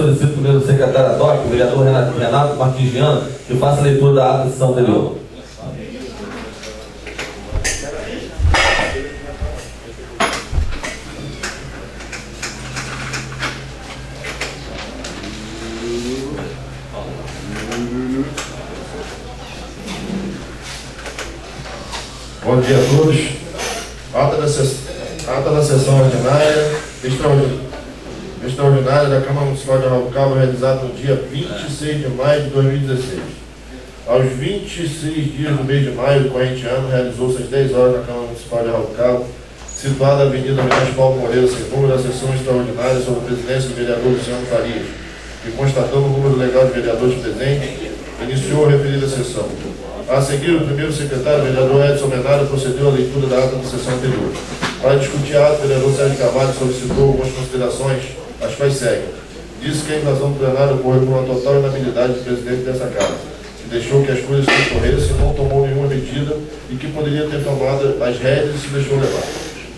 solicito primeiro o secretário ad hoc, o vereador Renato Martins Viana, que faça a leitura da ata da sessão anterior. Bom dia a todos. Ata da sessão ordinária extraordinária da Câmara Municipal de Araucária, realizada no dia 26 de maio de 2016. Aos 26 dias do mês de maio do corrente ano, realizou-se às 10 horas na Câmara Municipal de Araucária, situada na Avenida Minas Paulo Moreira, sem número, a sessão extraordinária sob a presidência do vereador Luciano Farias, que, constatando o número legal de vereadores presentes, iniciou a referida sessão. A seguir, o primeiro secretário, o vereador Edson Menaro, procedeu à leitura da ata da sessão anterior. Para discutir a ata, o vereador Sérgio Carvalho solicitou algumas considerações, as quais seguem. Disse que a invasão do plenário ocorreu por uma total inabilidade do presidente dessa casa, que deixou que as coisas se ocorressem e não tomou nenhuma medida e que poderia ter tomado as rédeas e se deixou levar.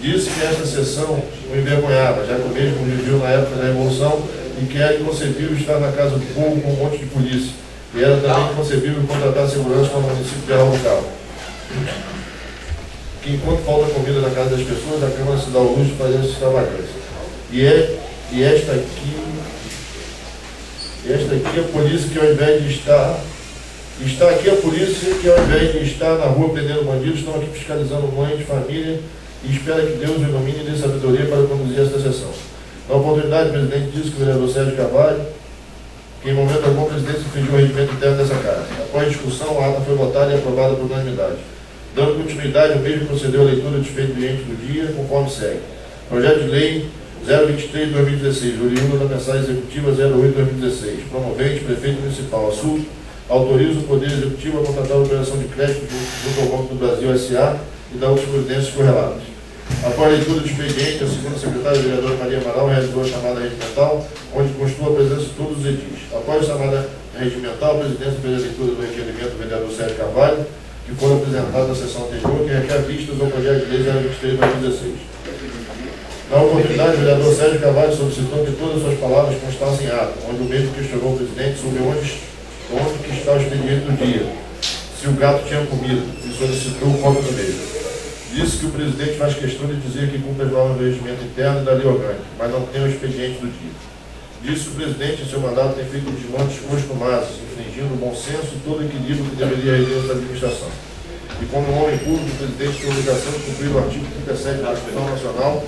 Disse que esta sessão o envergonhava, já que o mesmo viveu na época da Revolução e que era inconcebível estar na casa do povo com um monte de polícia. E era também inconcebível contratar segurança para o município de Araucária. Que enquanto falta comida na casa das pessoas, a Câmara se dá o luxo de fazer essa extravagância. E esta aqui é a polícia que, ao invés de estar... Está aqui a polícia que, ao invés de estar na rua prendendo bandidos, estão aqui fiscalizando mães de família e espera que Deus o ilumine e dê sabedoria para conduzir esta sessão. Na oportunidade, o presidente disse que o vereador Sérgio Carvalho, que em momento algum o presidente infringiu o regimento interno dessa casa. Após a discussão, a ata foi votada e aprovada por unanimidade. Dando continuidade, o mesmo procedeu à leitura do expediente do dia, conforme segue. Projeto de Lei 023/2016, oriundo da mensagem executiva 08/2016, promovente, prefeito municipal, assunto, autoriza o Poder Executivo a contratar a operação de crédito junto ao Banco do Brasil S.A. e dar outras providências correlatas. Após a leitura do expediente, a segunda secretária, a vereadora Maria Amaral, realizou a chamada regimental, onde constou a presença de todos os edis. Após a chamada regimental, a presidência fez a leitura do requerimento do vereador Sérgio Carvalho, que foi apresentado na sessão anterior, que requer vistas ao projeto de lei 023/2016. Na oportunidade, o vereador Sérgio Carvalho solicitou que todas as suas palavras constassem em ata, onde o mesmo questionou o presidente sobre onde que está o expediente do dia, se o gato tinha comido, e solicitou o cópia do mesmo. Disse que o presidente faz questão de dizer que cumpre as normas do regimento interno e da lei orgânica, mas não tem o expediente do dia. Disse que o presidente, em seu mandato, tem feito desmandos costumados, infringindo o bom senso e todo o equilíbrio que deveria reger essa administração. E como homem público, o presidente tem a obrigação de cumprir o artigo 37 da Constituição Nacional,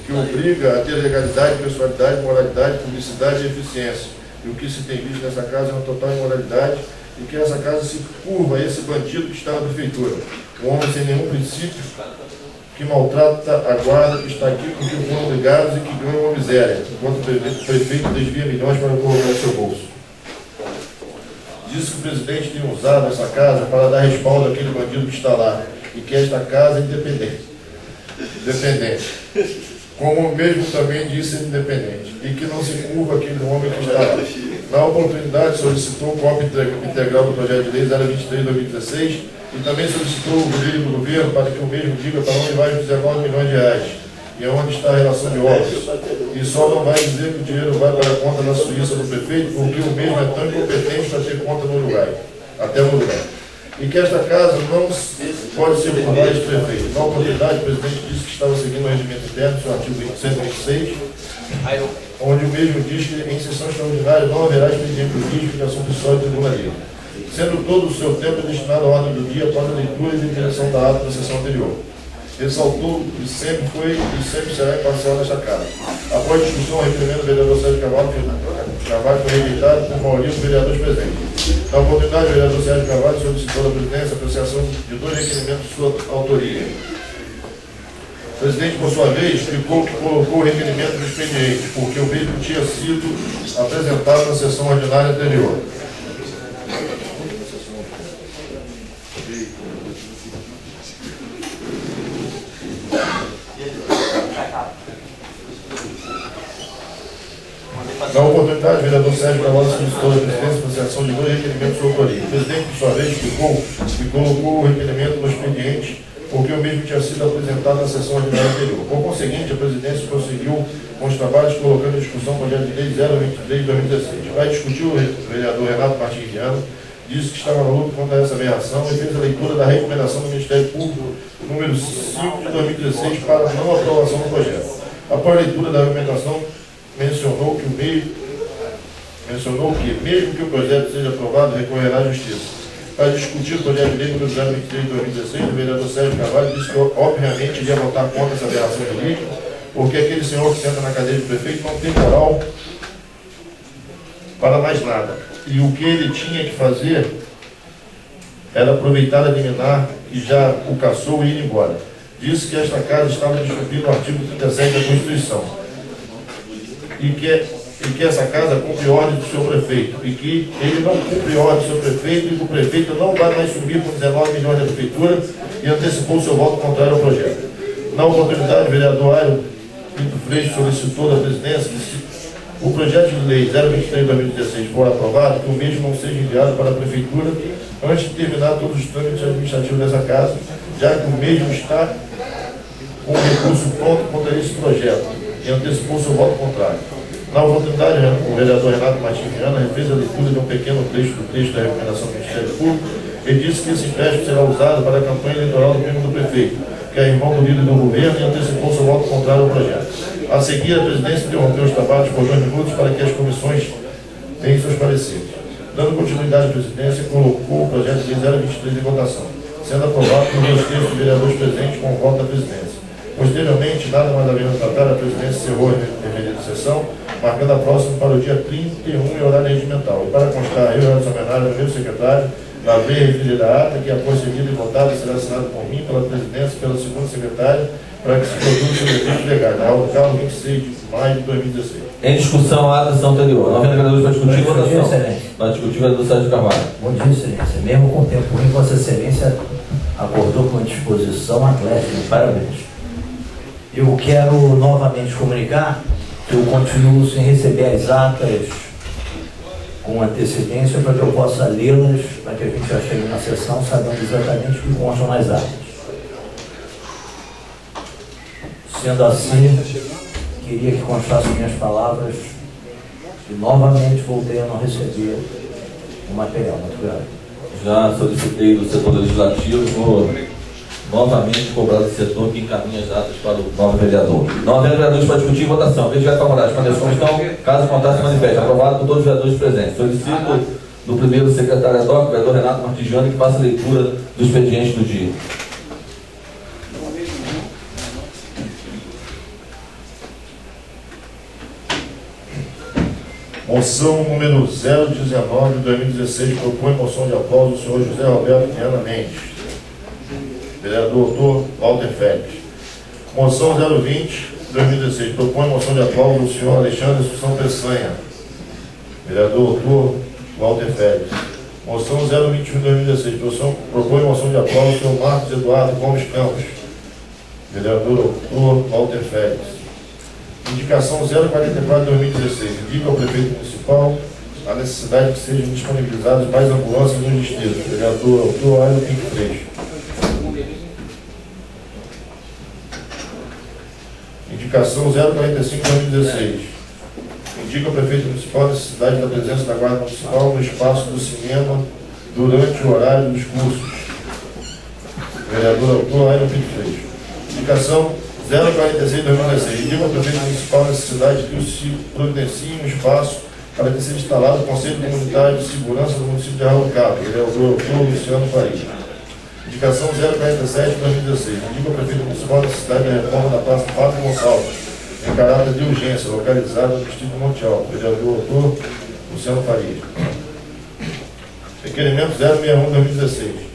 que obriga a ter legalidade, pessoalidade, moralidade, publicidade e eficiência. E o que se tem visto nessa casa é uma total imoralidade, e que essa casa se curva a esse bandido que está na prefeitura. Um homem sem nenhum princípio, que maltrata a guarda, que está aqui porque foram obrigados e que ganha uma miséria, enquanto o prefeito desvia milhões para colocar no seu bolso. Disse que o presidente tem usado essa casa para dar respaldo àquele bandido que está lá, e que esta casa é independente. Como mesmo também disse independente, e que não se curva aquele homem que está lá. Na oportunidade, solicitou cópia integral do projeto de lei 023/2016 e também solicitou o líder do governo para que o mesmo diga para onde vai os 19 milhões de reais e onde está a relação de obras. E só não vai dizer que o dinheiro vai para a conta da Suíça do prefeito, porque o mesmo é tão incompetente para ter conta no Uruguai, até no Uruguai. E que esta casa não pode ser ocupada de prefeito. Na oportunidade, o presidente disse que estava seguindo o regimento interno, seu artigo 126, onde o mesmo diz que em sessão extraordinária não haverá expediente jurídico de ação pessoal e tribunalista, sendo todo o seu tempo destinado à ordem do dia após a leitura e definição da ata da sessão anterior. Ressaltou que sempre foi e sempre será imparcial nesta casa. Após a discussão, o requerimento do vereador Sérgio Carvalho foi rejeitado por maioria dos vereadores presentes. Na oportunidade, o vereador Sérgio Carvalho solicitou da presidência a apreciação de dois requerimentos de sua autoria. O presidente, por sua vez, explicou que colocou o requerimento no expediente, porque o mesmo tinha sido apresentado na sessão ordinária anterior. Na oportunidade, o vereador Sérgio Carvalho solicitou a presidência a apreciação de dois requerimentos de sua autoria. O presidente, por sua vez, explicou que colocou o requerimento no expediente porque o mesmo tinha sido apresentado na sessão ordinária anterior. Por conseguinte, a presidência conseguiu os trabalhos, colocando em discussão o projeto de lei 023 de 2016. Vai discutir o vereador Renato Martins Viana, disse que estava na luta contra essa aberração e fez a leitura da recomendação do Ministério Público número 5 de 2016 para não aprovação do projeto. Após a leitura da recomendação, mencionou que, mesmo que o projeto seja aprovado, recorrerá à Justiça. Para discutir o projeto de lei número 023 de 2016, o vereador Sérgio Carvalho disse que, obviamente, iria votar contra essa aberração jurídica, porque aquele senhor que senta na cadeira de prefeito não tem moral para mais nada. E o que ele tinha que fazer era aproveitar a liminar que já o caçou e ir embora. Disse que esta casa estava descumprindo o artigo 37 da Constituição e que essa casa cumpre ordem do seu prefeito e que ele não cumpre ordem do seu prefeito e que o prefeito não vai mais subir com 19 milhões da prefeitura e antecipou seu voto contrário ao projeto. Na oportunidade, o vereador Airo Pinto Freixo solicitou da presidência que, se o projeto de lei 023 de 2016 for aprovado, que o mesmo não seja enviado para a prefeitura antes de terminar todos os trâmites administrativos dessa casa, já que o mesmo está com o recurso pronto contra esse projeto e antecipou seu voto contrário. Na oportunidade, o vereador Renato Martins Viana fez a leitura de um pequeno trecho do texto da recomendação do Ministério Público e disse que esse empréstimo será usado para a campanha eleitoral do primo do prefeito, que é irmão do líder do governo, e antecipou seu voto contrário ao projeto. A seguir, a presidência interrompeu os trabalhos por 2 minutos para que as comissões deem seus pareceres. Dando continuidade à presidência, colocou o projeto de lei 023 em votação, sendo aprovado por 2 terços dos vereadores presentes com o voto da presidência. Posteriormente, nada mais havendo tratar, a presidência encerrou a referida sessão, marcando a próxima para o dia 31 em horário regimental. E para constar, eu, Edson Menário, meu secretário, lavei a referida ata, que após seguida e votada será assinada por mim, pela presidência e pela segunda secretária, para que se produza o efeito legal. Na aula do carro, 26 de maio de 2016. Em discussão, a ata são anterior. 90 vereadores para discutir a votação. Para discutir o vereador Sérgio Carvalho. Bom dia, Excelência. Mesmo com o tempo ruim, Vossa Excelência abordou com disposição atlética. Parabéns. Eu quero novamente comunicar que eu continuo sem receber as atas com antecedência para que eu possa lê-las, para que a gente já chegue na sessão sabendo exatamente o que constam nas atas. Sendo assim, queria que constassem minhas palavras e novamente voltei a não receber o material. Muito grave. Já solicitei do setor legislativo, vou novamente cobrar do setor que encaminha as datas para o novo vereador. 90 vereadores para discutir votação. Quem tiver favorável, permaneça como estão. Caso contrário, se manifeste. Aprovado por todos os vereadores presentes. Solicito do primeiro secretário ad hoc, o vereador Renato Martins Viana, que faça a leitura do expediente do dia. Moção número 019 de 2016 propõe moção de aplauso do senhor José Roberto Viana Mendes. Vereador Dr. Walter Félix. Moção 020 de 2016 propõe moção de aplauso do senhor Alexandre Assunção Peçanha. Vereador Dr. Walter Félix. Moção 021 de 2016 propõe moção de aplauso do senhor Marcos Eduardo Gomes Campos. Vereador Dr. Walter Félix. Indicação 044 de 2016 indica ao prefeito municipal a necessidade de que sejam disponibilizadas mais ambulâncias nos distritos. Vereador Dr. Airo Pinto Freixo. Indicação 045 de 2016 indica ao prefeito municipal a necessidade da presença da Guarda Municipal no espaço do cinema durante o horário dos cursos. Vereador Dr. Airo Pinto Freixo. Indicação 046 de 2016 indica ao prefeito municipal a necessidade de que se providencie um espaço para que seja instalado o Conselho Comunitário de Segurança do município de Arraial do Cabo. Vereador Dr. Luciano Faria. Indicação 047 de 2016 indica ao prefeito municipal a necessidade da reforma da Praça Fábio Gonçalves, em caráter de urgência, localizada no distrito de Monte Alto. Vereador Dr. Luciano Faria. Requerimento 061 de 2016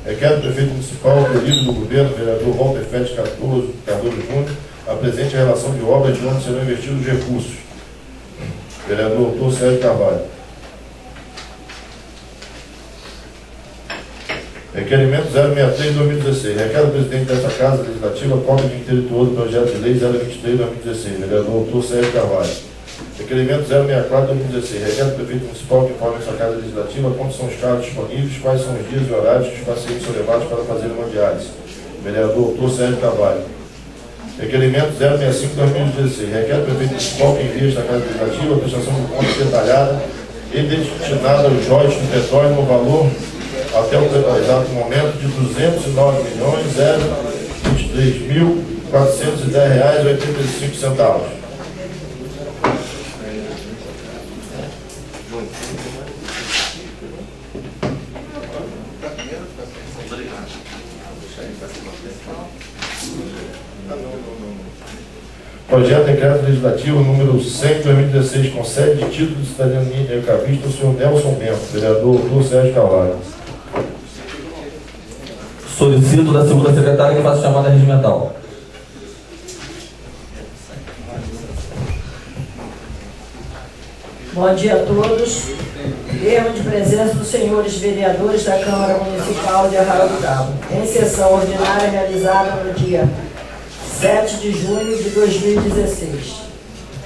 requer ao prefeito municipal, o líder do governo, vereador Walter Félix Cardoso Júnior, apresente a relação de obras de onde serão investidos os recursos. Vereador Dr. Sérgio Carvalho. Requerimento 063 de 2016 requer ao presidente desta Casa Legislativa a cópia de interior do projeto de lei 023 de 2016. Vereador Dr. Sérgio Carvalho. Requerimento 064 de 2016 requer ao prefeito municipal que informe essa Casa Legislativa quantos são os carros disponíveis, quais são os dias e horários que os pacientes são levados para fazer uma diálise. Vereador Dr. Sérgio Carvalho. Requerimento 065/2016. Requer o prefeito municipal que envie esta Casa Legislativa a prestação de contas detalhada e destinada aos joias do petróleo no valor, até o exato momento, de R$ 209.023.410,85. Projeto de Decreto Legislativo número 100/2016, concede título de cidadania cabista ao senhor Nelson Bento, vereador Dr. Sérgio Carvalho. Solicito da segunda secretária que faça chamada regimental. Bom dia a todos. Termo de presença dos senhores vereadores da Câmara Municipal de Arraial do Cabo, em sessão ordinária realizada no dia 7 de junho de 2016.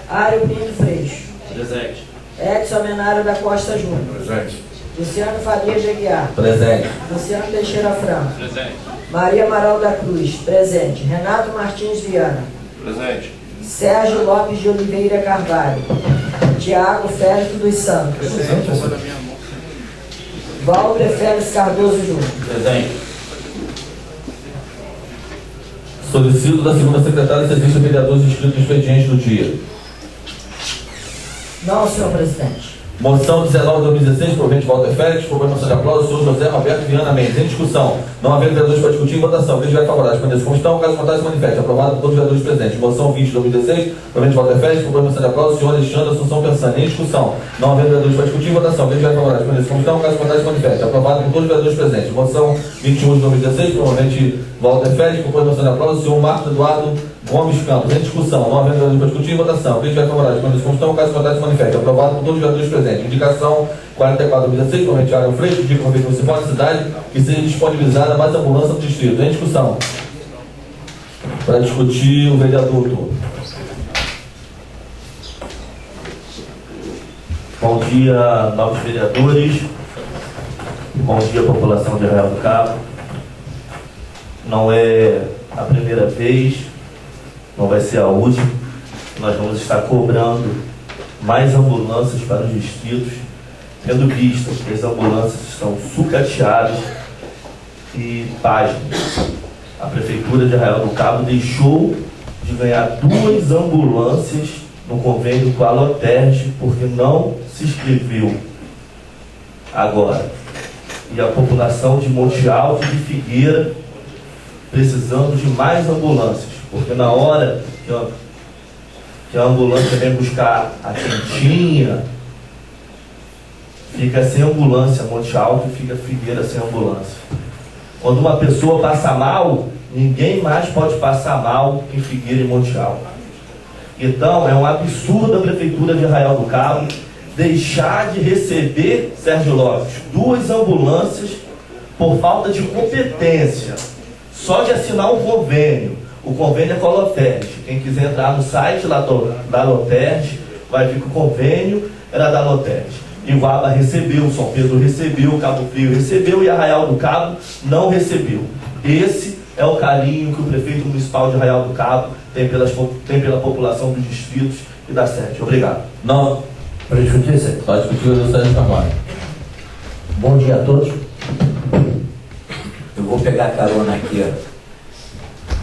Ário Pinto Freixo. Presente. Edson Amenário da Costa Júnior. Presente. Luciano Faria de Aguiar. Presente. Luciano Teixeira Franco. Presente. Maria Amaral da Cruz. Presente. Renato Martins Viana. Presente. Sérgio Lopes de Oliveira Carvalho. Tiago Félix dos Santos. Walter Félix Cardoso Júnior. Presente. Solicito da segunda secretária que assista vereadores inscritos no expediente do dia. Não, senhor presidente. Moção 19/2016, provente Walter Félix, moção de aplauso, senhor José Roberto Viana Mendes. Em discussão, não havendo vereadores para discutir, em votação. Quem estiver favorável, permaneça como estão. Caso contrário, se manifeste. Aprovado por todos os vereadores presentes. Moção 20/2016, provente Walter Félix, moção de aplauso, senhor Alexandre Assunção Pensando. Em discussão, não havendo vereadores para discutir, em votação. Quem estiver favorável, permaneça como estão. Caso contrário, se manifeste. Aprovado por todos os vereadores presentes. Moção 21/2016, provente Walter Félix, moção de aplauso, senhor Marcos Eduardo Gomes Campos. Em discussão, não havendo vereadores para discutir, em votação. Quem estiver favorável, permaneça como estão. Caso contrário, se manifeste. Aprovado por todos os vereadores presentes. Indicação 44/2016, promete Aaron Freixo, de Convênio Municipal da cidade, que seja disponibilizada mais ambulância do distrito. Em discussão. Para discutir o vereador todo. Bom dia, novos vereadores. Bom dia, população de Arraial do Cabo. Não é a primeira vez, não vai ser a última. Nós vamos estar cobrando mais ambulâncias para os distritos, tendo visto que as ambulâncias estão sucateadas e pasmem. A Prefeitura de Arraial do Cabo deixou de ganhar 2 ambulâncias no convênio com a Loterge porque não se inscreveu agora. E a população de Monte Alto e de Figueira precisando de mais ambulâncias, porque na hora que a ambulância vem buscar a quentinha, fica sem ambulância Monte Alto e fica Figueira sem ambulância. Quando uma pessoa passa mal, ninguém mais pode passar mal em Figueira e Monte Alto. Então é um absurdo a Prefeitura de Arraial do Cabo deixar de receber, Sérgio Lopes, 2 ambulâncias por falta de competência, só de assinar um convênio. O convênio é com a Loterge. Quem quiser entrar no site lá da Loterge, vai ver que o convênio era da Loterge. Iguaba recebeu, São Pedro recebeu, Cabo Frio recebeu e Arraial do Cabo não recebeu. Esse é o carinho que o prefeito municipal de Arraial do Cabo tem pela população dos distritos e da sede. Obrigado. Não. Para discutir, Sérgio. Para discutir o vereador Sérgio Carvalho. Bom dia a todos. Eu vou pegar carona aqui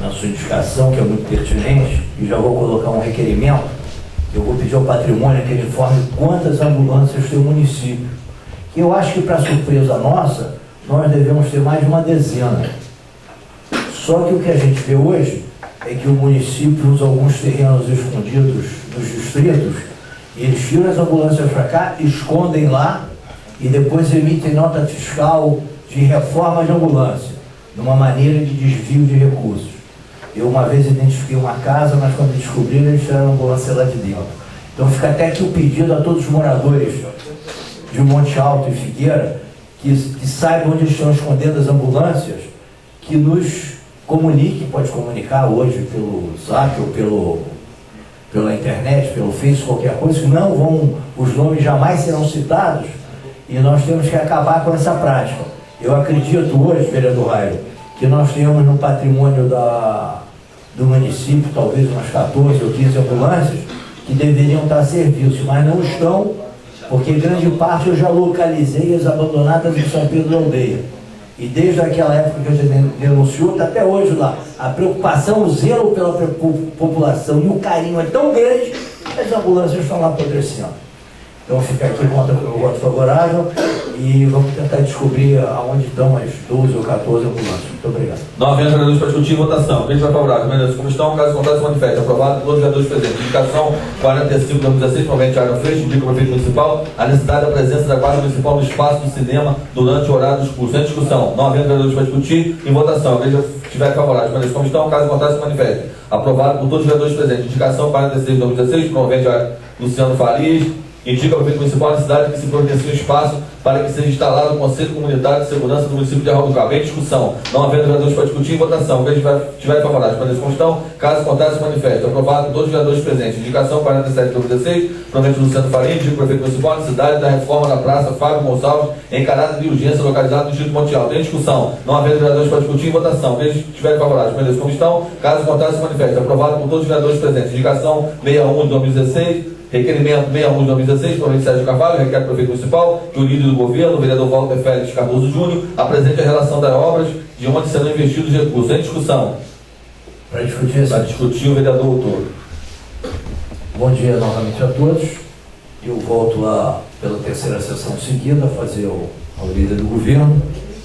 na sua indicação, que é muito pertinente, e já vou colocar um requerimento. Eu vou pedir ao patrimônio que ele informe quantas ambulâncias tem o município. Eu acho que, para surpresa nossa, nós devemos ter mais de uma dezena. Só que o que a gente vê hoje é que o município usa alguns terrenos escondidos nos distritos, e eles tiram as ambulâncias para cá, escondem lá, e depois emitem nota fiscal de reforma de ambulância, numa maneira de desvio de recursos. Eu uma vez identifiquei uma casa, mas quando descobriram, eles tiraram a ambulância lá de dentro. Então fica até aqui o pedido a todos os moradores de Monte Alto e Figueira, que saibam onde estão escondendo as ambulâncias, que nos comunique, pode comunicar hoje pelo Zap ou pela internet, pelo Face, qualquer coisa, senão os nomes jamais serão citados, e nós temos que acabar com essa prática. Eu acredito hoje, vereador Raio, que nós temos no patrimônio do município, talvez umas 14 ou 15 ambulâncias, que deveriam estar a serviço, mas não estão, porque grande parte eu já localizei as abandonadas em São Pedro da Aldeia. E desde aquela época que a gente denunciou, está até hoje lá. A preocupação, o zelo pela população e o carinho é tão grande que as ambulâncias estão lá apodrecendo. Então fica aqui contra o voto favorável e vamos tentar descobrir aonde estão as 12 ou 14 ambulâncias. Muito obrigado. 9 vereadores para discutir votação. Quem vai favorável? Vereadores como estão, caso contrário, se manifeste. Aprovado, todos os vereadores presentes. Indicação 45 de 2016, provavelmente Arno Freixo, indica o prefeito municipal a necessidade da presença da guarda municipal no espaço do cinema durante o horário dos cursos. Em discussão, 9 vereadores para discutir em votação. Quem já estiver favorável, vereadores como estão, caso contrário, se manifeste. Aprovado por todos os vereadores presentes. Indicação 46 de 2016, provavelmente Luciano Farias, indica ao prefeito municipal a necessidade que se providencie um espaço para que seja instalado o Conselho Comunitário de Segurança do município de Arraial do Cabo. Em discussão, não havendo vereadores para discutir em votação. Quem estiver favorável, para constão, caso contrário, se manifeste. Aprovado por todos os vereadores presentes. Indicação 47 de 2016, provavelmente Luciano Faria, indica o prefeito municipal a necessidade da reforma da Praça Fábio Gonçalves em caráter de urgência localizada no distrito Monte Alto. Em discussão, não havendo vereadores para discutir em votação. Quem estiver favorável, para constão, caso contrário, se manifeste. Aprovado por todos os vereadores presentes. Indicação 61 de 2016. Requerimento 61 de 2016, provavelmente Sérgio Carvalho, requer do prefeito municipal que o líder do governo, o vereador Walter Félix Cardoso Júnior, apresente a relação das obras de onde serão investidos os recursos. Em discussão. Para discutir o vereador autor. Bom dia novamente a todos. Eu volto lá pela terceira sessão seguida a fazer ao líder do governo.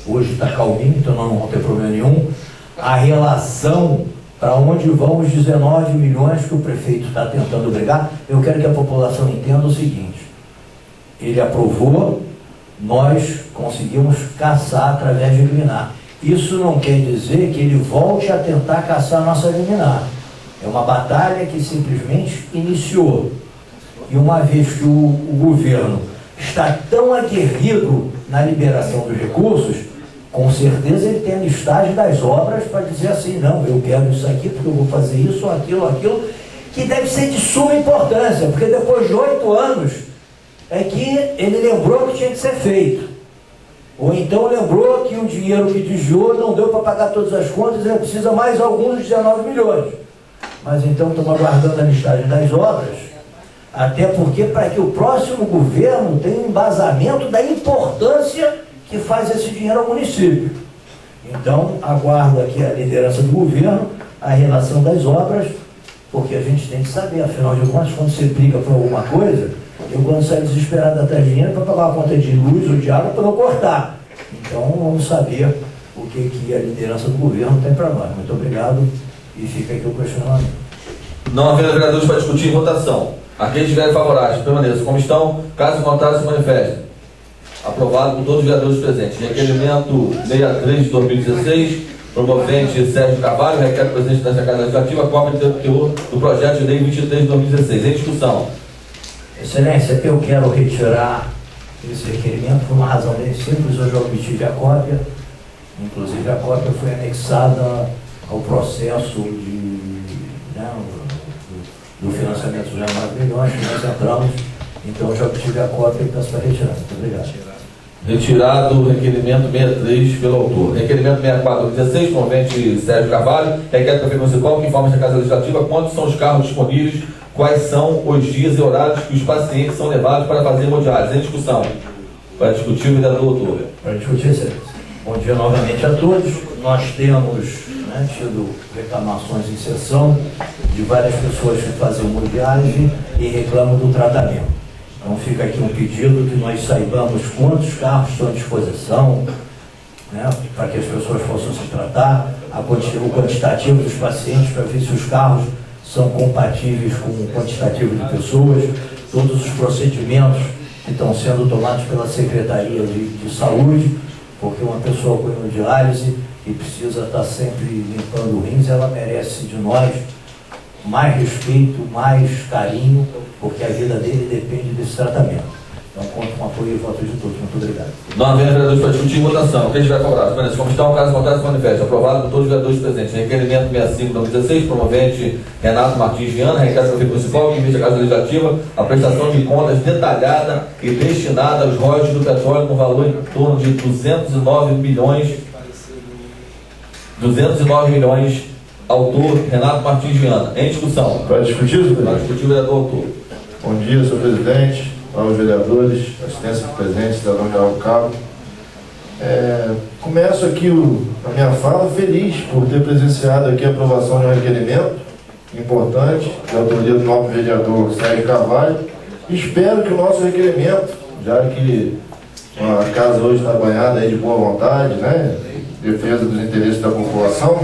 Hoje está calminho, então não vão ter problema nenhum. A relação para onde vão os 19 milhões que o prefeito está tentando brigar. Eu quero que a população entenda o seguinte: ele aprovou, nós conseguimos caçar através de liminar. Isso não quer dizer que ele volte a tentar caçar a nossa liminar. É uma batalha que simplesmente iniciou. E uma vez que o governo está tão aguerrido na liberação dos recursos, com certeza ele tem a listagem das obras para dizer assim, não, eu quero isso aqui porque eu vou fazer isso, aquilo, que deve ser de suma importância, porque depois de 8 anos é que ele lembrou que tinha que ser feito. Ou então lembrou que o dinheiro que desviou não deu para pagar todas as contas e ele precisa mais alguns 19 milhões. Mas então estamos aguardando a listagem das obras, até porque para que o próximo governo tenha um embasamento da importância que faz esse dinheiro ao município. Então, aguardo aqui a liderança do governo, a relação das obras, porque a gente tem que saber, afinal de contas, quando você briga por alguma coisa, eu quando saio desesperado atrás de dinheiro para pagar uma conta de luz ou de água para não cortar. Então, vamos saber o que a liderança do governo tem para nós. Muito obrigado e fica aqui o questionamento. Não havendo vereadores para discutir em votação. Aqueles que estiverem favoráveis, permaneçam como estão, caso contrário, se manifestem. Aprovado por todos os vereadores presentes. Requerimento 63 de 2016, promovente Sérgio Carvalho, requer do presidente da Casa Legislativa, cópia do projeto de lei 23 de 2016. Em discussão. Excelência, eu quero retirar esse requerimento por uma razão bem simples. Hoje eu obtive a cópia, inclusive a cópia foi anexada ao processo do financiamento dos 19 milhões que nós entramos. Então eu já obtive a cópia e peço para retirar. Muito obrigado. Retirado o requerimento 63 pelo autor. Requerimento 64 de 2016, promovente Sérgio Carvalho, requer do prefeito municipal que informe a Casa Legislativa quantos são os carros disponíveis, quais são os dias e horários que os pacientes são levados para fazer hemodiálise. Em discussão. Para discutir o vereador autor. Para discutir, excelência. Bom dia novamente a todos. Nós temos tido reclamações em sessão de várias pessoas que fazem hemodiálise e reclamam do tratamento. Então fica aqui um pedido que nós saibamos quantos carros estão à disposição, para que as pessoas possam se tratar, o quantitativo dos pacientes, para ver se os carros são compatíveis com o quantitativo de pessoas, todos os procedimentos que estão sendo tomados pela Secretaria de Saúde, porque uma pessoa com hemodiálise e precisa estar sempre limpando o rins, ela merece de nós mais respeito, mais carinho, porque a vida dele depende desse tratamento. Então, conto com o apoio e voto de todos. Muito obrigado. Não havendo vereadores para discutir em votação. Quem estiver favorável, permanece como está, o caso contrário se manifesta. Aprovado por todos os vereadores presentes. Requerimento 65 de 2016, promovente Renato Martins Viana, requer do prefeito municipal que invite a Casa Legislativa a prestação de contas detalhada e destinada aos royalties do petróleo com valor em torno de 209 milhões Autor, Renato Martins Viana. Em discussão. Para discutir, senhor Para presidente? discutir o vereador autor. Bom dia, senhor presidente, aos vereadores, assistência de presente, cidadão de Arraial do Cabo. Começo aqui a minha fala feliz por ter presenciado aqui a aprovação de um requerimento importante, de autoria do novo vereador Sérgio Carvalho. Espero que o nosso requerimento, já que a casa hoje está banhada aí de boa vontade, né, defesa dos interesses da população,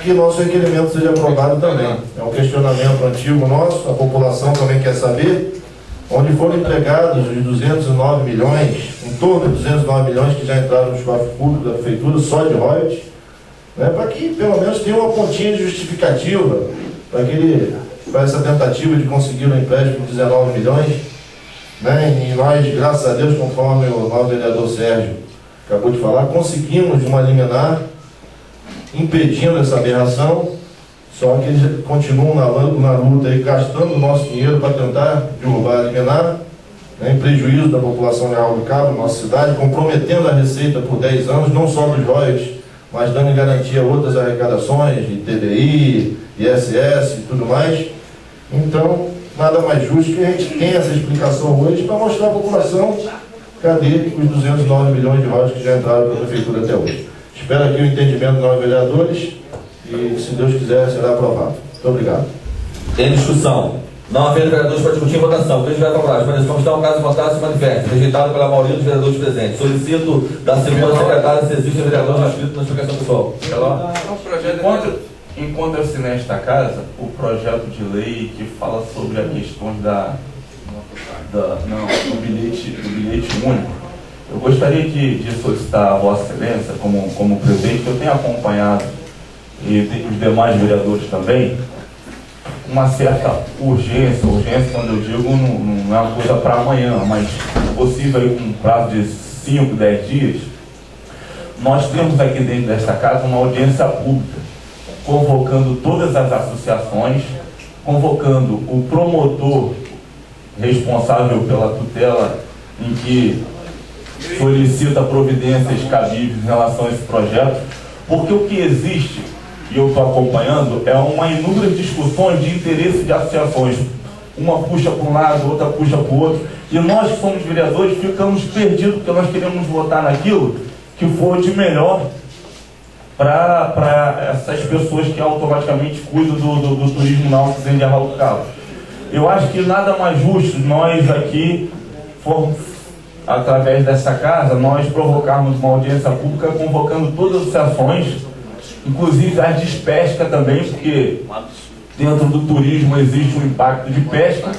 que nosso requerimento seja aprovado também. É um questionamento antigo nosso, a população também quer saber onde foram empregados os 209 milhões, em torno de 209 milhões que já entraram nos cofres públicos da prefeitura, só de royalties, né, para que pelo menos tenha uma pontinha de justificativa para essa tentativa de conseguir um empréstimo de 19 milhões. Né, e nós, graças a Deus, conforme o novo vereador Sérgio acabou de falar, conseguimos uma liminar impedindo essa aberração, só que eles continuam na luta aí, gastando o nosso dinheiro para tentar derrubar a liminar, né, em prejuízo da população de Arraial do Cabo, nossa cidade, comprometendo a receita por 10 anos, não só dos royalties, mas dando em garantia outras arrecadações, de TDI, ISS e tudo mais. Então, nada mais justo que a gente tenha essa explicação hoje para mostrar à população cadê os 209 milhões de royalties que já entraram para a prefeitura até hoje. Espero aqui o entendimento dos novos vereadores e, se Deus quiser, será aprovado. Muito obrigado. Em discussão. Não havendo vereadores para discutir em votação. Quem estiver favorável, mas como está o caso votado, se manifeste. Rejeitado pela maioria dos vereadores presentes. Solicito da segunda secretária se existe vereador inscrito na explicação pessoal. Enquanto eu assinei esta casa, o projeto de lei que fala sobre a questão do bilhete único, eu gostaria de solicitar a Vossa Excelência, como presidente, que eu tenho acompanhado, e os demais vereadores também, uma certa urgência, quando eu digo, não é uma coisa para amanhã, mas possível aí com um prazo de 5, 10 dias. Nós temos aqui dentro desta casa uma audiência pública, convocando todas as associações, convocando o promotor responsável pela tutela em que solicita providências cabíveis em relação a esse projeto, porque o que existe, e eu estou acompanhando, é uma inúmeras discussões de interesse de associações. Uma puxa para um lado, outra puxa para o outro, e nós que somos vereadores ficamos perdidos, porque nós queremos votar naquilo que for de melhor para essas pessoas que automaticamente cuidam do turismo náutico dentro de Arraial do Cabo. Eu acho que nada mais justo nós aqui, através dessa casa, nós provocarmos uma audiência pública convocando todas as associações, inclusive as de pesca também, porque dentro do turismo existe um impacto de pesca,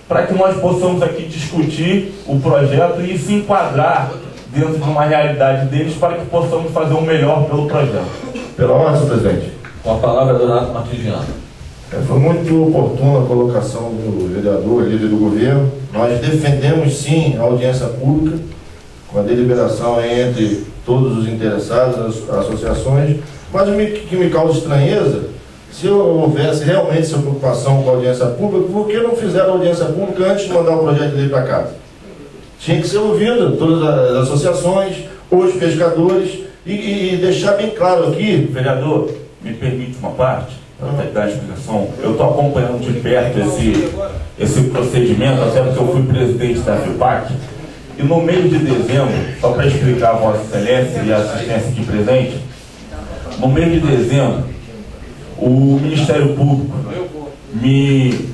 para que nós possamos aqui discutir o projeto e se enquadrar dentro de uma realidade deles, para que possamos fazer o melhor pelo projeto. Pela ordem, senhor presidente. Com a palavra, do Renato Martins Viana. Foi muito oportuna a colocação do vereador, líder do governo. Nós defendemos sim a audiência pública, com a deliberação entre todos os interessados, as associações, mas o que me causa estranheza, se houvesse realmente essa preocupação com a audiência pública, por que não fizeram a audiência pública antes de mandar o projeto de lei para casa? Tinha que ser ouvido todas as associações, os pescadores, e deixar bem claro aqui. Vereador, me permite uma parte, para dar a explicação. Eu estou acompanhando de perto esse procedimento, até porque eu fui presidente da FIPAC, e no mês de dezembro, só para explicar a Vossa Excelência e a assistência aqui presente, no mês de dezembro, o Ministério Público me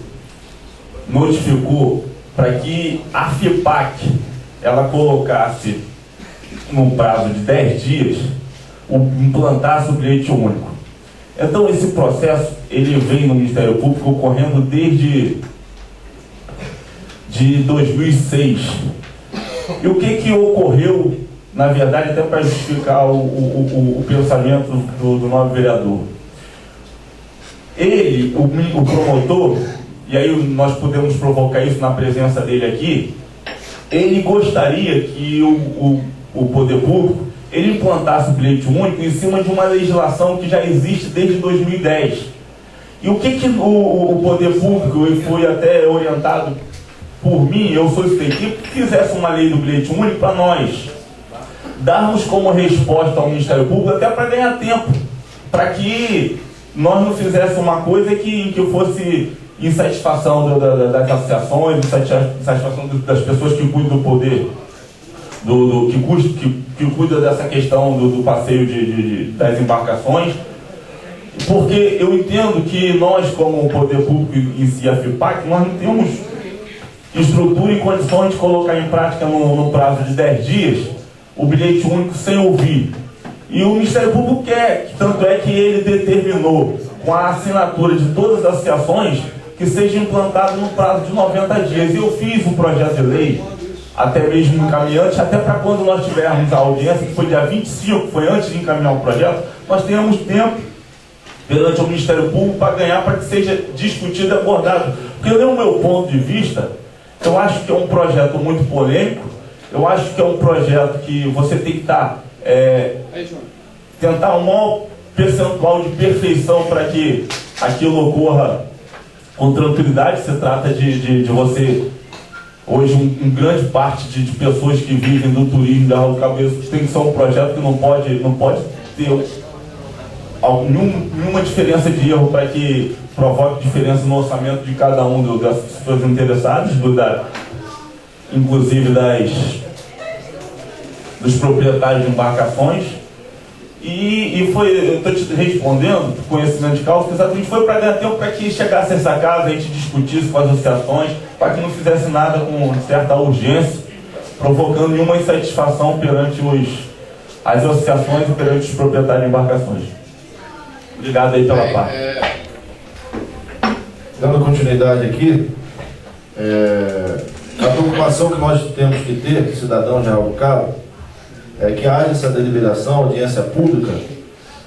notificou para que a FIPAC ela colocasse, no prazo de 10 dias, implantasse o bilhete único. Então esse processo, ele vem no Ministério Público ocorrendo desde 2006. E o que ocorreu, na verdade, até para justificar o pensamento do novo vereador? Ele, o promotor, e aí nós podemos provocar isso na presença dele aqui, ele gostaria que o poder público ele implantasse o bilhete único em cima de uma legislação que já existe desde 2010. E o que o poder público, e foi até orientado por mim, eu solicitei que fizesse uma lei do bilhete único para nós darmos como resposta ao Ministério Público, até para ganhar tempo, para que nós não fizéssemos uma coisa que fosse insatisfação das associações, insatisfação das pessoas que cuidam do poder, que cuida dessa questão do passeio das embarcações, porque eu entendo que nós, como o poder público em si, a FIPAC, nós não temos estrutura e condições de colocar em prática no prazo de 10 dias o bilhete único sem ouvir. E o Ministério Público quer, tanto é que ele determinou, com a assinatura de todas as associações, que seja implantado no prazo de 90 dias. E eu fiz um projeto de lei, até mesmo encaminhante, até para quando nós tivermos a audiência, que foi dia 25, que foi antes de encaminhar o projeto, nós tenhamos tempo perante o Ministério Público para ganhar, para que seja discutido e abordado. Porque, do meu ponto de vista, eu acho que é um projeto muito polêmico, eu acho que é um projeto que você tem que estar, tentar um maior percentual de perfeição para que aquilo ocorra com tranquilidade. Se trata de você, hoje, uma grande parte de pessoas que vivem do turismo da Arraial do Cabo, isso tem que ser um projeto que não pode ter nenhuma diferença de erro para que provoque diferença no orçamento de cada um das pessoas interessadas, inclusive dos proprietários de embarcações. Eu estou te respondendo por conhecimento de causa, que exatamente foi para dar tempo para que chegasse a essa casa, a gente discutisse com as associações, para que não fizesse nada com certa urgência, provocando nenhuma insatisfação perante as associações e perante os proprietários de embarcações. Obrigado aí pela parte. Dando continuidade aqui, a preocupação que nós temos que ter, cidadão de Arraial do Cabo, é que haja essa deliberação, audiência pública,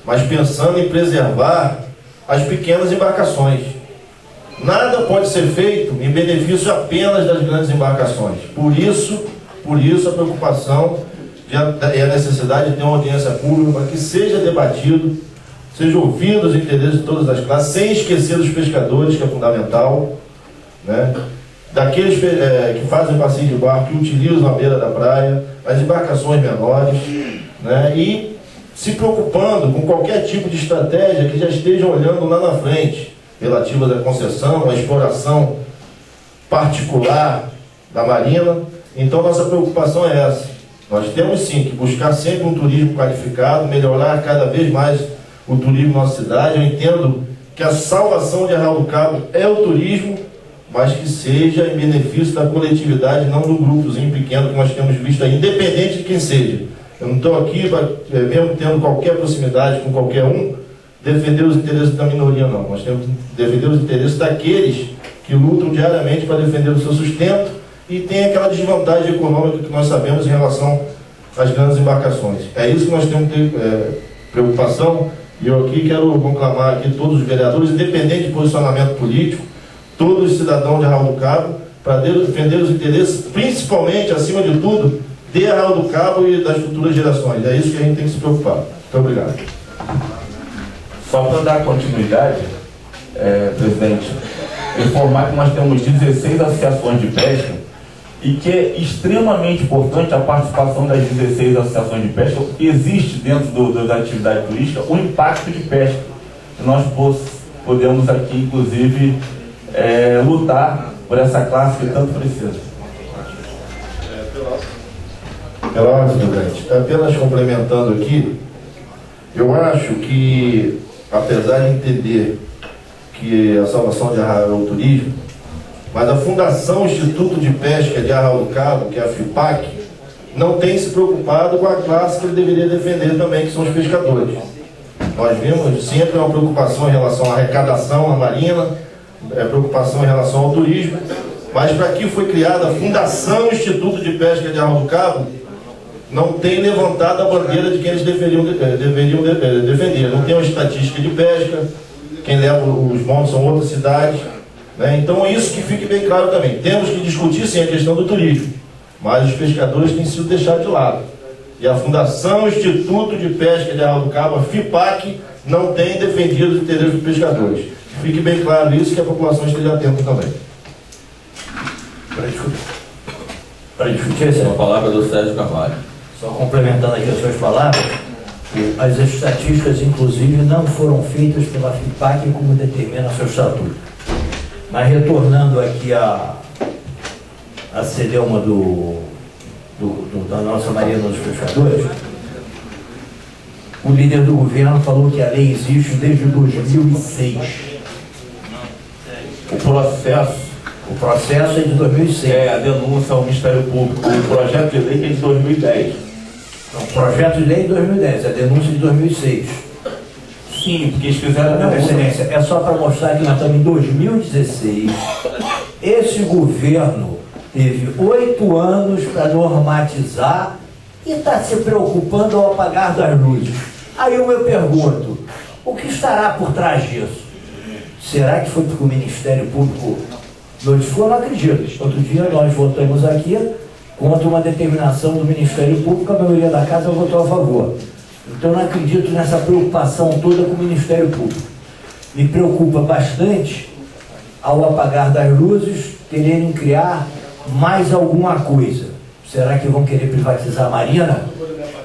mas pensando em preservar as pequenas embarcações. Nada pode ser feito em benefício apenas das grandes embarcações. Por isso a preocupação e a necessidade de ter uma audiência pública para que seja debatido, sejam ouvidos os interesses de todas as classes, sem esquecer dos pescadores, que é fundamental, né? Daqueles que fazem passeio de barco, que utilizam a beira da praia, as embarcações menores, né? E se preocupando com qualquer tipo de estratégia que já estejam olhando lá na frente, relativas à concessão, à exploração particular da marina. Então nossa preocupação é essa. Nós temos sim que buscar sempre um turismo qualificado, melhorar cada vez mais o turismo na nossa cidade. Eu entendo que a salvação de Arraial do Cabo é o turismo, mas que seja em benefício da coletividade, não do grupozinho pequeno que nós temos visto aí, independente de quem seja. Eu não estou aqui, mesmo tendo qualquer proximidade com qualquer um, defender os interesses da minoria, não. Nós temos que defender os interesses daqueles que lutam diariamente para defender o seu sustento e tem aquela desvantagem econômica que nós sabemos em relação às grandes embarcações. É isso que nós temos que ter preocupação, e eu aqui quero conclamar aqui todos os vereadores, independente de posicionamento político, todos os cidadãos de Arraial do Cabo, para defender os interesses, principalmente, acima de tudo, de Arraial do Cabo e das futuras gerações. É isso que a gente tem que se preocupar. Muito obrigado. Só para dar continuidade, presidente, informar que nós temos 16 associações de pesca e que é extremamente importante a participação das 16 associações de pesca, porque existe dentro da atividade turística o impacto de pesca. E nós podemos aqui, inclusive, lutar por essa classe que tanto precisa. Pela ordem, presidente. Apenas complementando aqui, eu acho que, apesar de entender que a salvação de Arraial é o turismo, mas a Fundação Instituto de Pesca de Arraial do Cabo, que é a FIPAC, não tem se preocupado com a classe que ele deveria defender também, que são os pescadores. Nós vimos sempre uma preocupação em relação à arrecadação na marina, preocupação em relação ao turismo, mas para que foi criada a Fundação Instituto de Pesca de Arraial do Cabo, não tem levantado a bandeira de quem eles deveriam defender. Não tem uma estatística de pesca, quem leva os bons são outras cidades, né? Então é isso que fique bem claro também. Temos que discutir sim a questão do turismo, mas os pescadores têm sido deixados de lado. E a Fundação Instituto de Pesca de Arraial do Cabo, a FIPAC, não tem defendido os interesses dos pescadores. Fique bem claro isso, que a população esteja atenta também. Para discutir, A palavra do Sérgio Carvalho. só complementando aqui as suas palavras, As estatísticas, inclusive, não foram feitas pela FIPAC como determina seu estatuto. Mas retornando aqui a celeuma da nossa Marina dos Pescadores, o líder do governo falou que a lei existe desde 2006. O processo é de 2006. é a denúncia ao Ministério Público. O projeto de lei é de 2010. Não, o projeto de lei é de 2010, a denúncia de 2006. Sim, porque eles fizeram a Não, denúncia. Excelência, é só para mostrar que nós estamos em 2016. Esse governo teve 8 anos para normatizar e está se preocupando ao apagar das luzes. Aí eu me pergunto, o que estará por trás disso? Será que foi porque o Ministério Público notificou? Eu não acredito. Outro dia nós votamos aqui contra uma determinação do Ministério Público, a maioria da casa votou a favor. Então eu não acredito nessa preocupação toda com o Ministério Público. Me preocupa bastante, ao apagar das luzes, quererem criar mais alguma coisa. Será que vão querer privatizar a Marina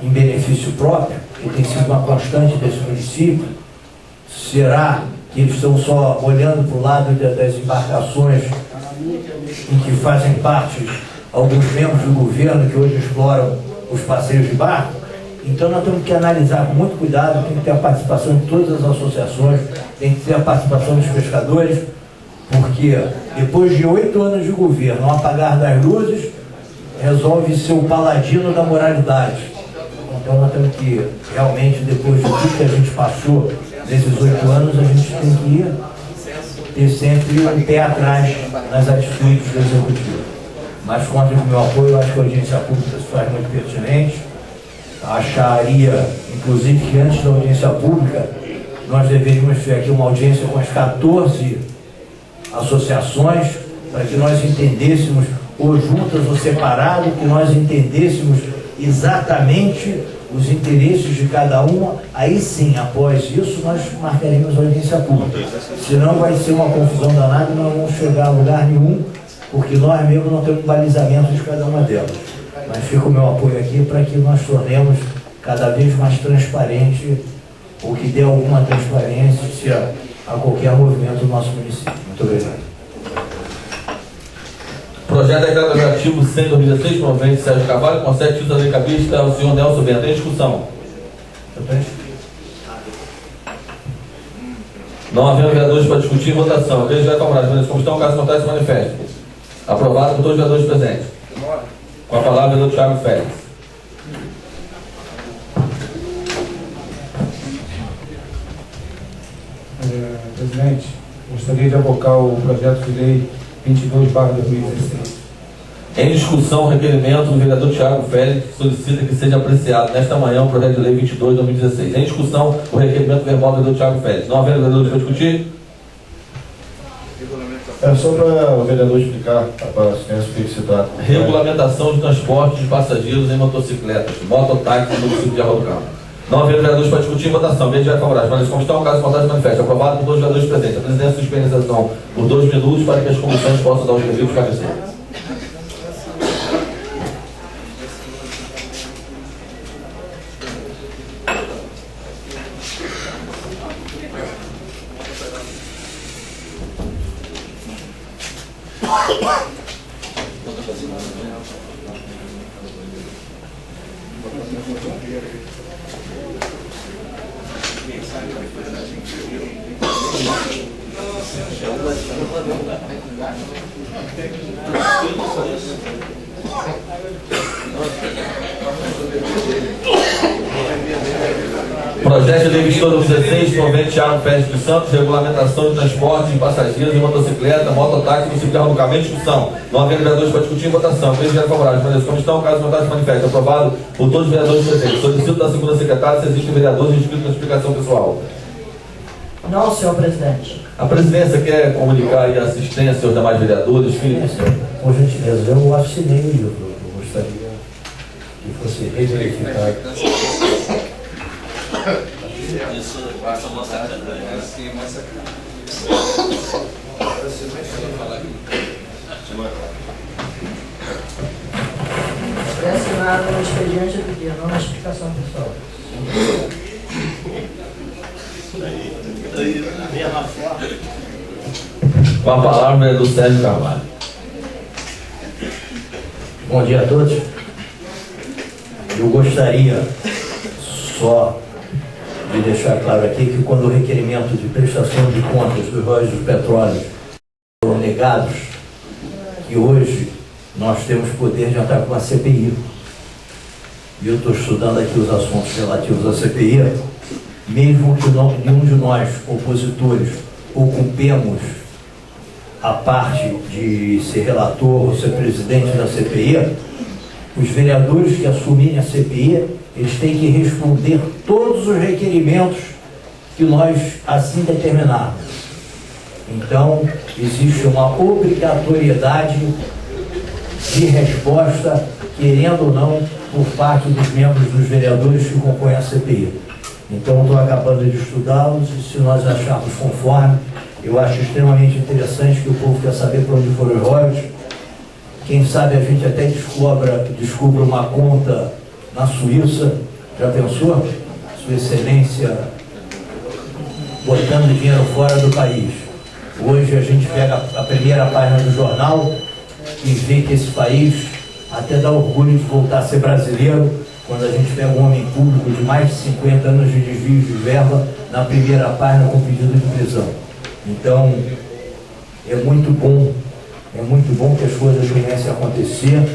em benefício próprio, que tem sido uma constante desse município? Será que eles estão só olhando para o lado das embarcações em que fazem parte alguns membros do governo que hoje exploram os passeios de barco? Então nós temos que analisar com muito cuidado, tem que ter a participação de todas as associações, tem que ter a participação dos pescadores, porque depois de 8 anos de governo, ao apagar das luzes, resolve ser o paladino da moralidade. Então nós temos que, realmente, depois de tudo que a gente passou nesses 8 anos, a gente tem que ter sempre um pé atrás nas atitudes do Executivo. Mas contem com o meu apoio, eu acho que a audiência pública se faz muito pertinente. Acharia, inclusive, que antes da audiência pública, nós deveríamos ter aqui uma audiência com as 14 associações, para que nós entendêssemos, ou juntas ou separado, que nós entendêssemos exatamente os interesses de cada uma. Aí sim, após isso, nós marcaremos a audiência pública. Senão vai ser uma confusão danada e nós não vamos chegar a lugar nenhum, porque nós mesmos não temos balizamento de cada uma delas. Mas fica o meu apoio aqui para que nós tornemos cada vez mais transparente, ou que dê alguma transparência a qualquer movimento do nosso município. Muito obrigado. Projeto declarativo 100/2016, promovente Sérgio Carvalho, concede título de cabista ao senhor Nelson Bento. Em discussão. Não havendo vereadores para discutir, votação. Veja vai tomar as como estão, caso contrário, se manifeste. Aprovado por todos os vereadores presentes. Com a palavra, o vereador Thiago Félix. Presidente, gostaria de abocar o projeto de lei 22/2016. Em discussão, o requerimento do vereador Thiago Félix, que solicita que seja apreciado nesta manhã o projeto de lei 22/2016. Em discussão, o requerimento verbal do vereador Thiago Félix. Não havendo vereadores para discutir? É só para o vereador explicar para a assistência o que se trata. Regulamentação de transporte de passageiros em motocicletas, mototáxi no município de Arroio do Cabo. Não havendo vereadores para discutir, votação. Veja vai favorável. Mas como estão, caso contrário, se manifeste. Aprovado por todos os vereadores presentes. A presidência suspende a sessão por 2 minutos para que as comissões possam dar os devidos pareceres. Projeto de lei 22/2016, promovente Thiago Félix dos Santos, regulamentação de transporte de passageiros em motocicleta, mototáxi no município de Arroio do Cabo. Em discussão. Não havendo vereadores para discutir, votação. Veja vai favorável. Mas como estão, caso contrário, se manifeste. Aprovado por todos os vereadores presentes. Solicito da segunda secretária se existem vereadores inscritos na explicação pessoal. Não, senhor presidente. A presidência quer comunicar aí a assistência aos demais vereadores, Felipe? Por gentileza, eu assinei o livro. Eu gostaria que fosse reverificado. Isso basta mostrar assim, mostra É assinado no expediente do dia, não na explicação pessoal. Com a palavra é do Sérgio Carvalho. Bom dia a todos. Eu gostaria só de deixar claro aqui que quando o requerimento de prestação de contas dos royalties do petróleo foram negados, que hoje nós temos poder de entrar com a CPI. E eu estou estudando aqui os assuntos relativos à CPI, mesmo que nenhum de nós, opositores, ocupemos a parte de ser relator ou ser presidente da CPI, os vereadores que assumirem a CPI, eles têm que responder todos os requerimentos que nós assim determinarmos. Então, existe uma obrigatoriedade de resposta, querendo ou não, por parte dos membros dos vereadores que compõem a CPI. Então, estou acabando de estudá-los e, se nós acharmos conforme, eu acho extremamente interessante que o povo quer saber para onde foram os royalties. Quem sabe a gente até descubra uma conta na Suíça. Já pensou? Sua Excelência botando dinheiro fora do país. Hoje a gente pega a primeira página do jornal e vê que esse país até dá orgulho de voltar a ser brasileiro, quando a gente pega um homem público de mais de 50 anos de desvio de verba na primeira página com pedido de prisão. Então, é muito bom que as coisas comecem a acontecer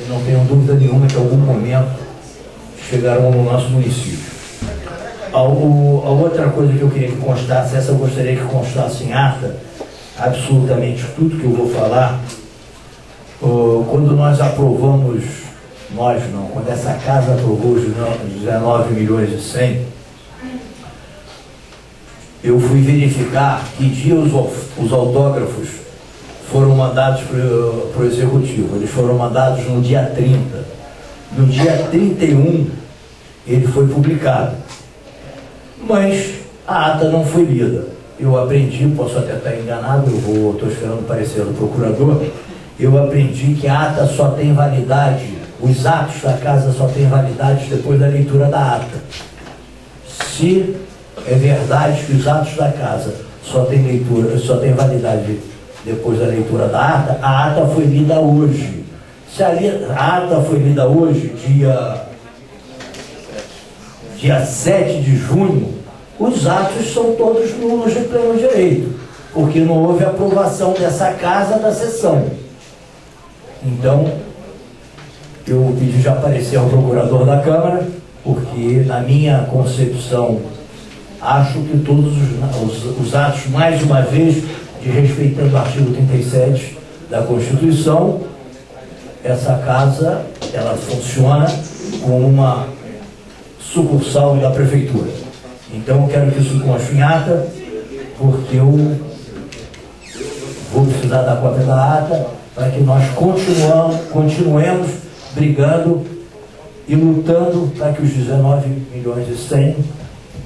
e não tenho dúvida nenhuma que em algum momento chegarão no nosso município. A outra coisa que eu queria que constasse, essa eu gostaria que constasse em ata, absolutamente tudo que eu vou falar. Quando nós aprovamos, quando essa casa aprovou os 19 milhões e 100, eu fui verificar que dia os autógrafos foram mandados para o Executivo. Eles foram mandados no dia 30. No dia 31, ele foi publicado. Mas a ata não foi lida. Eu aprendi, posso até estar enganado, estou esperando o parecer do procurador, eu aprendi que a ata só tem validade, os atos da casa só têm validade depois da leitura da ata. Se é verdade que os atos da casa só tem validade depois da leitura da ata, a ata foi lida hoje. Se a ata foi lida hoje, dia 7 de junho, os atos são todos nulos de pleno direito, porque não houve aprovação dessa casa da sessão. Então, eu pedi já parecer ao procurador da Câmara, porque na minha concepção, acho que todos os atos, mais uma vez, de respeitando o artigo 37 da Constituição, essa casa, ela funciona como uma sucursal da Prefeitura. Então, eu quero que isso conste em ata, porque eu vou precisar da cópia da ata, para que nós continuemos brigando e lutando para que os 19 milhões e 100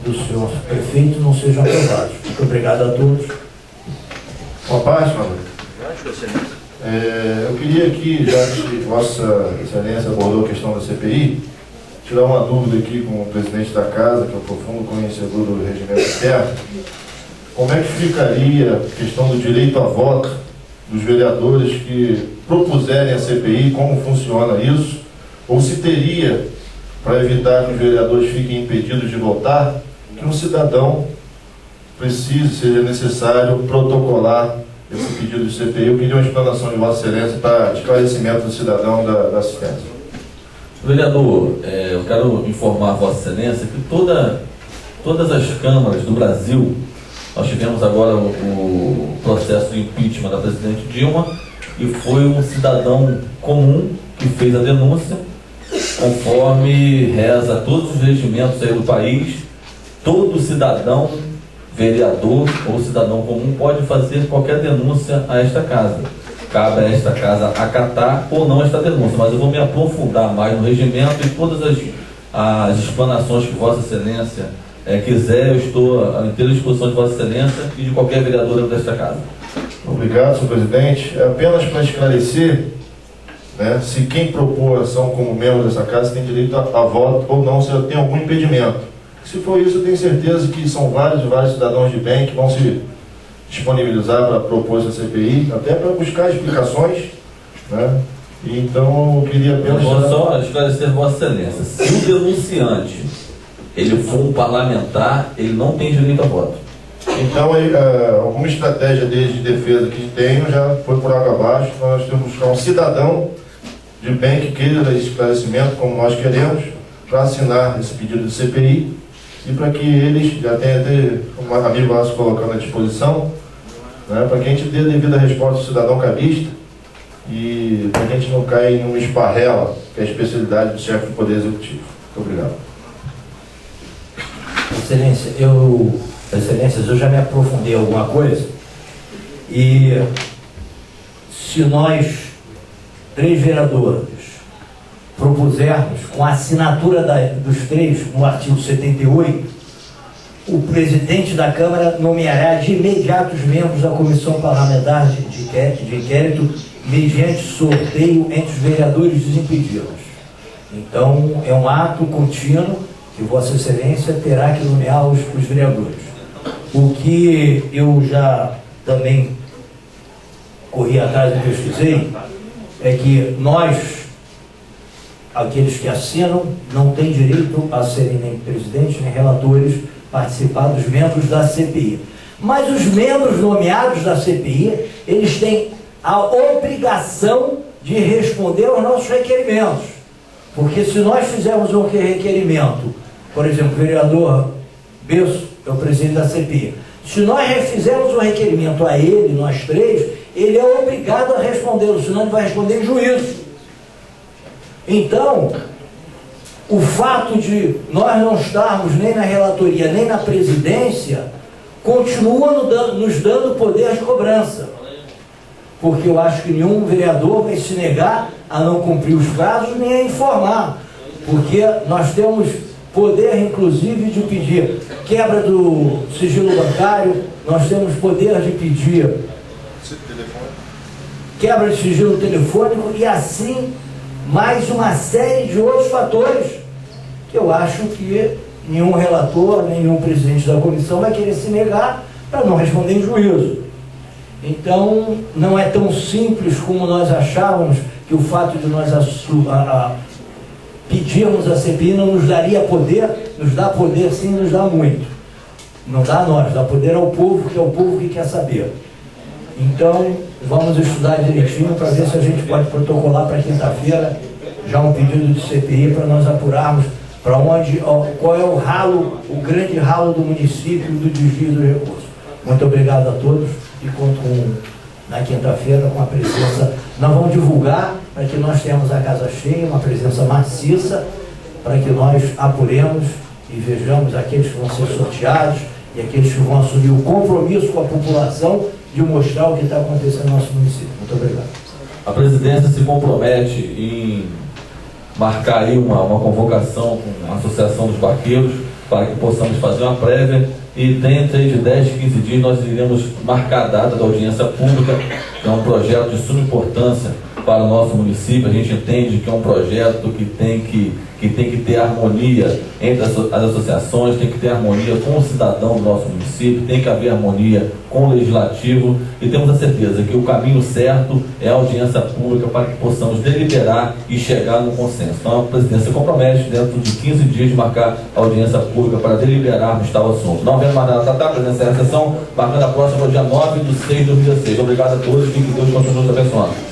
do senhor prefeito não sejam aprovados. Muito obrigado a todos. Uma parte, Manuel. Eu queria aqui, já que Vossa Excelência abordou a questão da CPI, tirar uma dúvida aqui com o presidente da casa, que é o profundo conhecedor do regimento interno. Como é que ficaria a questão do direito a voto dos vereadores que propuserem a CPI, como funciona isso? Ou se teria, para evitar que os vereadores fiquem impedidos de votar, que um cidadão seja necessário protocolar esse pedido de CPI? Eu queria uma explanação de Vossa Excelência para esclarecimento do cidadão da assistência. Vereador, eu quero informar a Vossa Excelência que todas as câmaras do Brasil, nós tivemos agora o processo de impeachment da presidente Dilma, e foi um cidadão comum que fez a denúncia, conforme reza todos os regimentos aí do país. Todo cidadão, vereador ou cidadão comum pode fazer qualquer denúncia a esta casa. Cabe a esta casa acatar ou não esta denúncia, mas eu vou me aprofundar mais no regimento e todas as explanações que Vossa Excelência quiser, eu estou à inteira disposição de Vossa Excelência e de qualquer vereador dentro desta casa. Obrigado, senhor presidente. Apenas para esclarecer, se quem propor a ação como membro dessa casa tem direito a voto ou não, se tem algum impedimento. Se for isso, eu tenho certeza que são vários cidadãos de bem que vão se disponibilizar para propor essa CPI, até para buscar explicações, né? E então eu queria Eu apenas... vou só esclarecer Vossa Excelência. Se o denunciante ele for um parlamentar, ele não tem direito a voto. Então, alguma estratégia desde de defesa que tenho já foi por água abaixo. Nós temos que buscar um cidadão de bem que queira esse esclarecimento, como nós queremos, para assinar esse pedido de CPI e para que eles, já tenha até um amigo nosso colocando à disposição, né, para que a gente dê devida resposta ao cidadão cabista e para que a gente não caia em uma esparrela, que é a especialidade do chefe do Poder Executivo. Muito obrigado. Excelências, eu já me aprofundei em alguma coisa e se nós, 3 vereadores, propusermos com a assinatura dos 3 no artigo 78, o presidente da Câmara nomeará de imediato os membros da Comissão Parlamentar de Inquérito mediante sorteio entre os vereadores desimpedidos. Então, é um ato contínuo que Vossa Excelência terá que nomear os vereadores. O que eu já também corri atrás e pesquisei é que nós, aqueles que assinam, não têm direito a serem nem presidentes nem relatores, participar dos membros da CPI. Mas os membros nomeados da CPI, eles têm a obrigação de responder aos nossos requerimentos. Porque se nós fizermos um requerimento, por exemplo, o vereador Besso é o presidente da CPI, se nós fizermos um requerimento a ele, nós 3, ele é obrigado a respondê-lo, senão ele vai responder em juízo. Então, o fato de nós não estarmos nem na relatoria, nem na presidência, continua nos dando poder de cobrança. Porque eu acho que nenhum vereador vai se negar a não cumprir os prazos nem a informar. Porque nós temos poder, inclusive, de pedir quebra do sigilo bancário, nós temos poder de pedir quebra de sigilo telefônico e assim mais uma série de outros fatores que eu acho que nenhum relator, nenhum presidente da comissão vai querer se negar para não responder em juízo. Então, não é tão simples como nós achávamos que o fato de nós pedirmos a CPI não nos daria poder, nos dá poder sim, nos dá muito. Não dá a nós, dá poder ao povo, que é o povo que quer saber. Então, vamos estudar direitinho para ver se a gente pode protocolar para quinta-feira já um pedido de CPI para nós apurarmos para onde, qual é o ralo, o grande ralo do município do desvio do recurso. Muito obrigado a todos e conto na quinta-feira com a presença. Nós vamos divulgar para que nós tenhamos a casa cheia, uma presença maciça, para que nós apuremos e vejamos aqueles que vão ser sorteados e aqueles que vão assumir o compromisso com a população de mostrar o que está acontecendo no nosso município. Muito obrigado. A presidência se compromete em marcar aí uma convocação com a Associação dos Barqueiros para que possamos fazer uma prévia e dentro de 10, 15 dias nós iremos marcar a data da audiência pública, que é um projeto de suma importância para o nosso município. A gente entende que é um projeto que tem que ter harmonia entre as associações, tem que ter harmonia com o cidadão do nosso município, tem que haver harmonia com o legislativo e temos a certeza que o caminho certo é a audiência pública para que possamos deliberar e chegar no consenso. Então a presidência se compromete dentro de 15 dias de marcar a audiência pública para deliberarmos tal assunto. Não havendo mais nada a tratar, a presidência da sessão, marcando a próxima dia 9/6/2016. Obrigado a todos e que Deus continue nos abençoando.